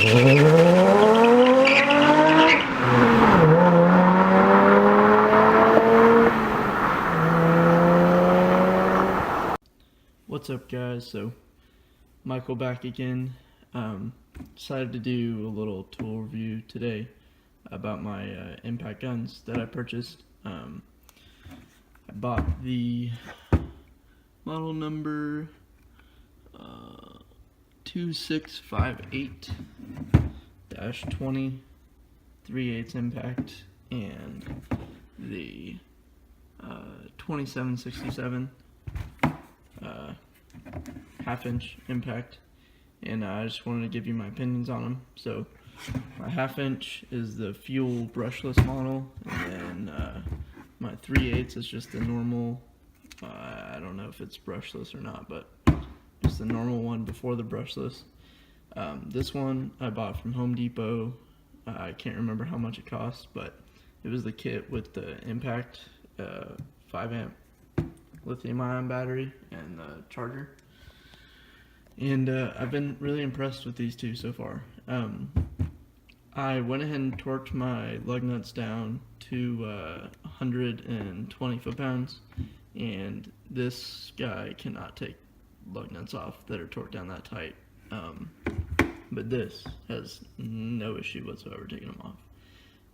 What's up, guys? So Michael back again. Decided to do a little tool review today about my impact guns that I purchased. I bought the model number 2658-20 3/8 impact and the 2767 half-inch impact, and I just wanted to give you my opinions on them. So my half-inch is the fuel brushless model, and then my 3/8 is just the normal, I don't know if it's brushless or not, but just the normal one before the brushless. This one I bought from Home Depot. I can't remember how much it cost, but it was the kit with the impact 5-amp lithium-ion battery and the charger. And I've been really impressed with these two so far. I went ahead and torqued my lug nuts down to 120 foot-pounds, and this guy cannot take lug nuts off that are torqued down that tight. But this has no issue whatsoever taking them off.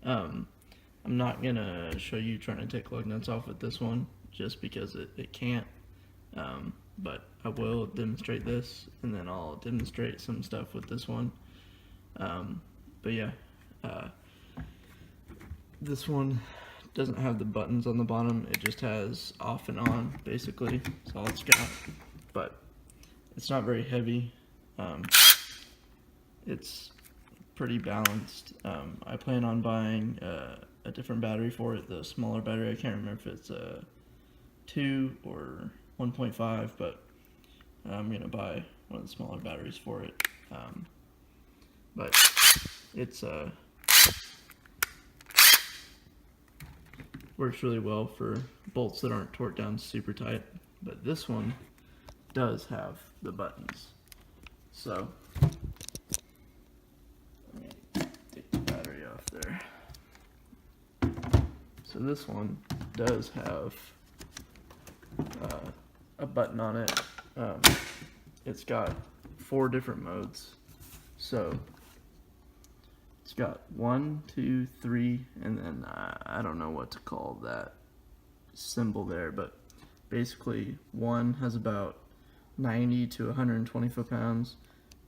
I'm not gonna show you trying to take lug nuts off with this one just because it can't. But I will demonstrate this, and then I'll demonstrate some stuff with this one. But yeah, this one doesn't have the buttons on the bottom. It just has off and on, basically. That's all it's got. But it's not very heavy. It's pretty balanced. I plan on buying a different battery for it, the smaller battery. I can't remember if it's a 2 or 1.5, but I'm gonna buy one of the smaller batteries for it. But it's works really well for bolts that aren't torqued down super tight. But this one does have the buttons. So let me take the battery off there. So this one does have a button on it. It's got 4 different modes. So it's got 1, 2, 3, and then I don't know what to call that symbol there, but basically 1 has about 90 to 120 foot-pounds,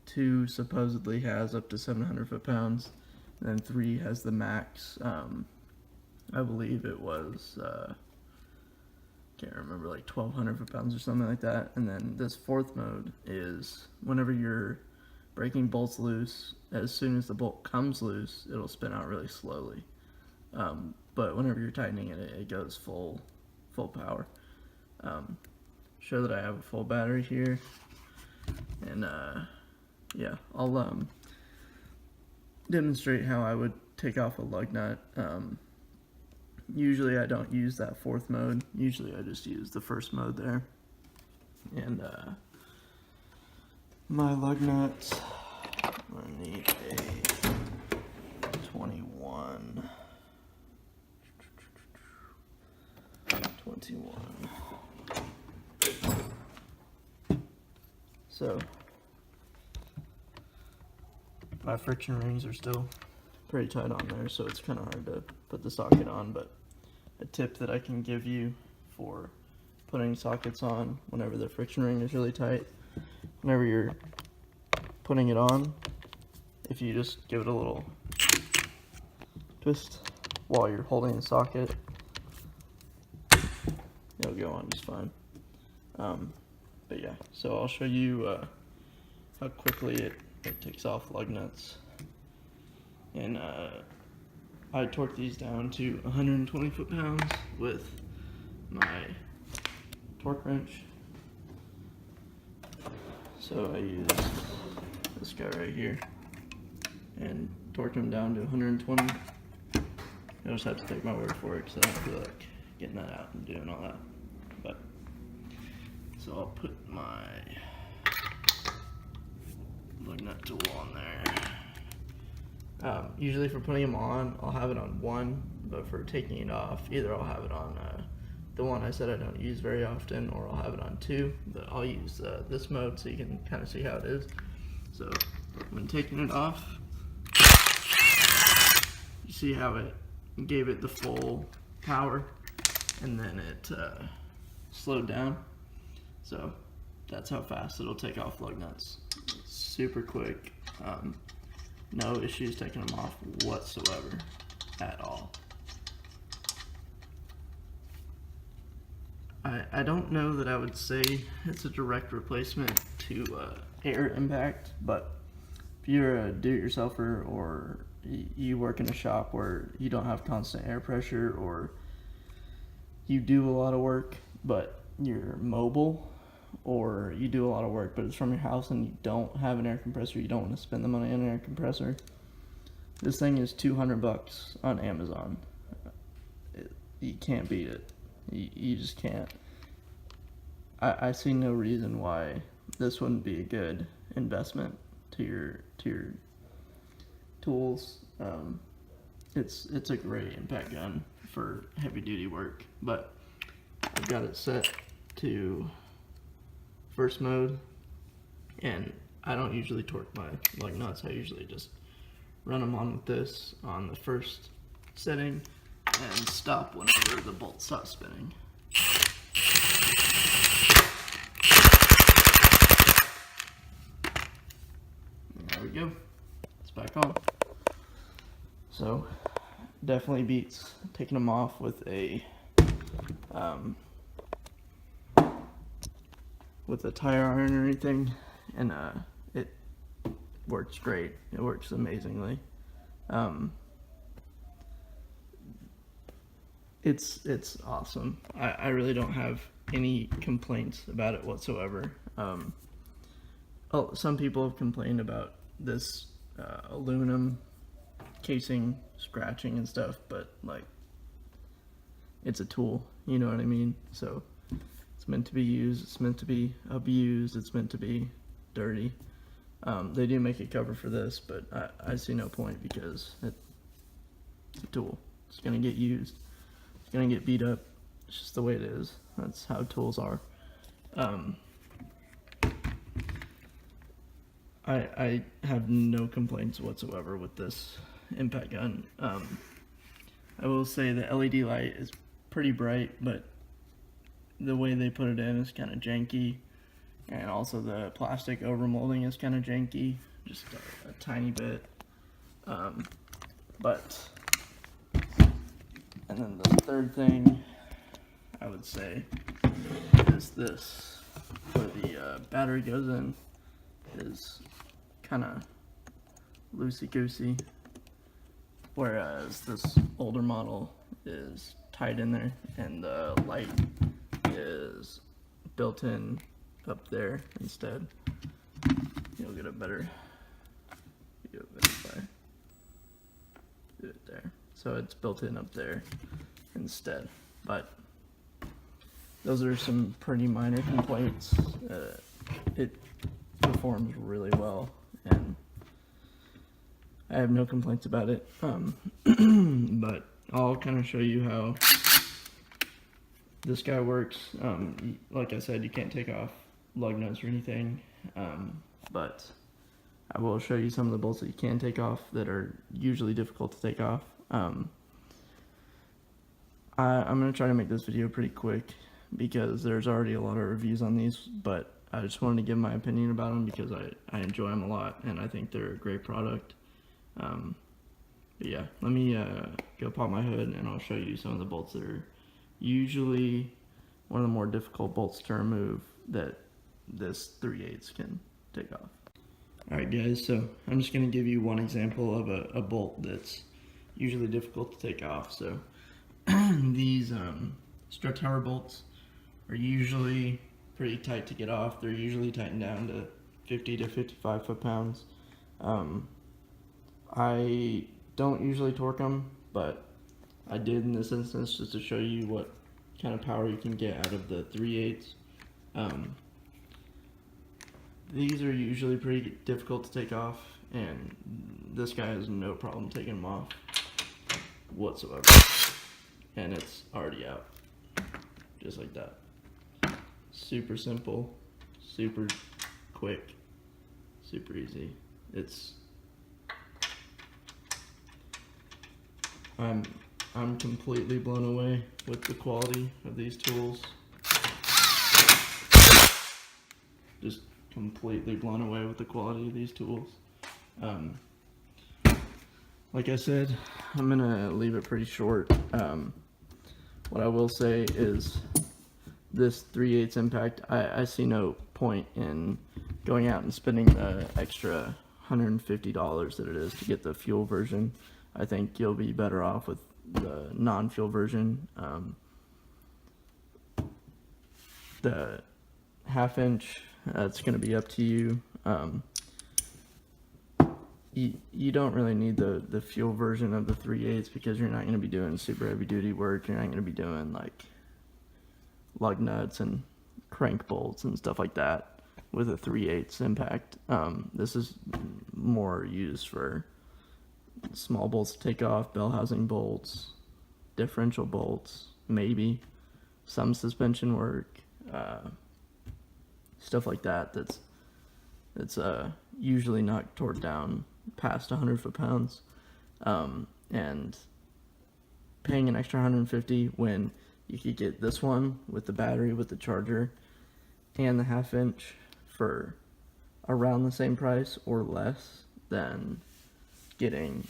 2 supposedly has up to 700 foot-pounds, and then 3 has the max. I believe it was can't remember, like 1,200 foot-pounds or something like that. And then this 4th mode is whenever you're breaking bolts loose, as soon as the bolt comes loose, it'll spin out really slowly. But whenever you're tightening it, it goes full power. Show that I have a full battery here, and yeah, I'll demonstrate how I would take off a lug nut. Usually I don't use that 4th mode. Usually I just use the 1st mode there. And my lug nuts, I'm gonna need a 21. So my friction rings are still pretty tight on there, so it's kind of hard to put the socket on. But a tip that I can give you for putting sockets on whenever the friction ring is really tight, whenever you're putting it on, if you just give it a little twist while you're holding the socket, it'll go on just fine. But yeah, so I'll show you how quickly it takes off lug nuts. And I torqued these down to 120 foot-pounds with my torque wrench. So I used this guy right here and torqued him down to 120. You'll just have to take my word for it, because I don't feel like getting that out and doing all that. But so I'll put my lug nut tool on there. Usually for putting them on, I'll have it on 1, but for taking it off, either I'll have it on the one I said I don't use very often, or I'll have it on 2, but I'll use this mode so you can kind of see how it is. So when taking it off, you see how it gave it the full power, and then it slowed down. So that's how fast it'll take off lug nuts. It's super quick. No issues taking them off whatsoever at all. I don't know that I would say it's a direct replacement to air impact, but if you're a do-it-yourselfer or you work in a shop where you don't have constant air pressure, or you do a lot of work but you're mobile, or you do a lot of work but it's from your house and you don't have an air compressor, you don't want to spend the money on an air compressor, this thing is $200 on Amazon. You can't beat it. You just can't. I see no reason why this wouldn't be a good investment to your tools. It's a great impact gun for heavy duty work, but I've got it set to first mode, and I don't usually torque my lug nuts. I usually just run them on with this on the first setting and stop whenever the bolt stops spinning. There we go. It's back on. So definitely beats taking them off with a tire iron or anything, and it works great. It works amazingly. It's awesome. I really don't have any complaints about it whatsoever. Some people have complained about this aluminum casing scratching and stuff, but like, it's a tool, you know what I mean? So it's meant to be used, it's meant to be abused, it's meant to be dirty. They do make a cover for this, but I see no point, because it's a tool. It's gonna get used. It's gonna get beat up. It's just the way it is. That's how tools are. I have no complaints whatsoever with this impact gun. I will say the LED light is pretty bright, but the way they put it in is kind of janky, and also the plastic overmolding is kind of janky, just a tiny bit. And then the third thing I would say is this, where the battery goes in, is kind of loosey-goosey, whereas this older model is tied in there, and the light is built in up there instead. You'll get a better if I do it there. So it's built in up there instead. But those are some pretty minor complaints. It performs really well, and I have no complaints about it. But I'll kind of show you how this guy works. Like I said, you can't take off lug nuts or anything, but I will show you some of the bolts that you can take off that are usually difficult to take off. I'm going to try to make this video pretty quick, because there's already a lot of reviews on these, but I just wanted to give my opinion about them because I enjoy them a lot, and I think they're a great product. But yeah, let me go pop my hood, and I'll show you some of the bolts that are usually one of the more difficult bolts to remove that this 3/8 can take off. Alright guys, so I'm just going to give you one example of a bolt that's usually difficult to take off. So these strut tower bolts are usually pretty tight to get off. They're usually tightened down to 50 to 55 foot-pounds. I don't usually torque them, but I did in this instance just to show you what kind of power you can get out of the 3/8. these are usually pretty difficult to take off, and this guy has no problem taking them off whatsoever. And it's already out, just like that. Super simple, super quick, super easy. I'm completely blown away with the quality of these tools. Just completely blown away with the quality of these tools. Like I said, I'm gonna leave it pretty short. What I will say is this 3/8 impact, I see no point in going out and spending the extra $150 that it is to get the fuel version. I think you'll be better off with the non-fuel version. The 1/2 inch, it's going to be up to you. You don't really need the fuel version of the 3/8 because you're not going to be doing super heavy duty work. You're not going to be doing like lug nuts and crank bolts and stuff like that with a 3/8 impact. This is more used for small bolts to take off, bell housing bolts, differential bolts, maybe some suspension work, stuff like that. That's usually not torqued down past 100 foot-pounds, and paying an extra $150 when you could get this one with the battery, with the charger, and the 1/2 inch for around the same price or less than getting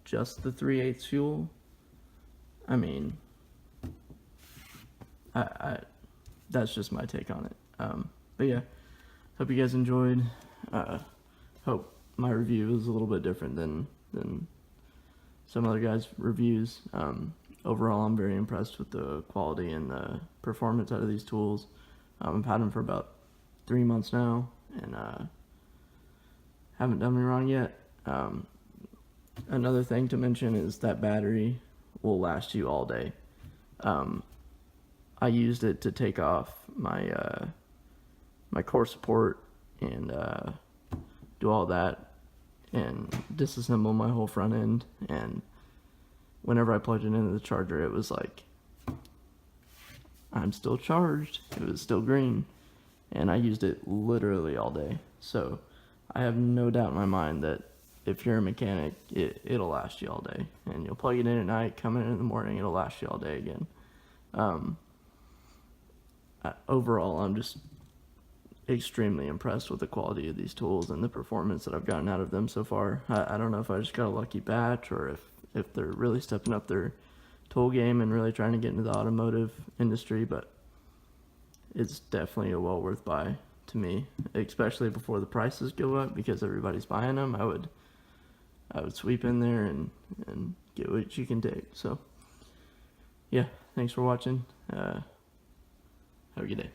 just the 3/8 fuel. I mean, I that's just my take on it. But yeah, hope you guys enjoyed. Hope my review is a little bit different than some other guys' reviews. Overall, I'm very impressed with the quality and the performance out of these tools. I've had them for about 3 months now, and haven't done me wrong yet. Another thing to mention is that battery will last you all day. I used it to take off my my core support and do all that and disassemble my whole front end, and whenever I plugged it into the charger, it was like, I'm still charged. It was still green, and I used it literally all day. So I have no doubt in my mind that if you're a mechanic, it'll last you all day, and you'll plug it in at night, come in the morning, it'll last you all day again. Overall, I'm just extremely impressed with the quality of these tools and the performance that I've gotten out of them so far. I don't know if I just got a lucky batch or if they're really stepping up their tool game and really trying to get into the automotive industry, but it's definitely a well worth buy to me, especially before the prices go up, because everybody's buying them. I would sweep in there and get what you can take. So yeah, thanks for watching. Have a good day.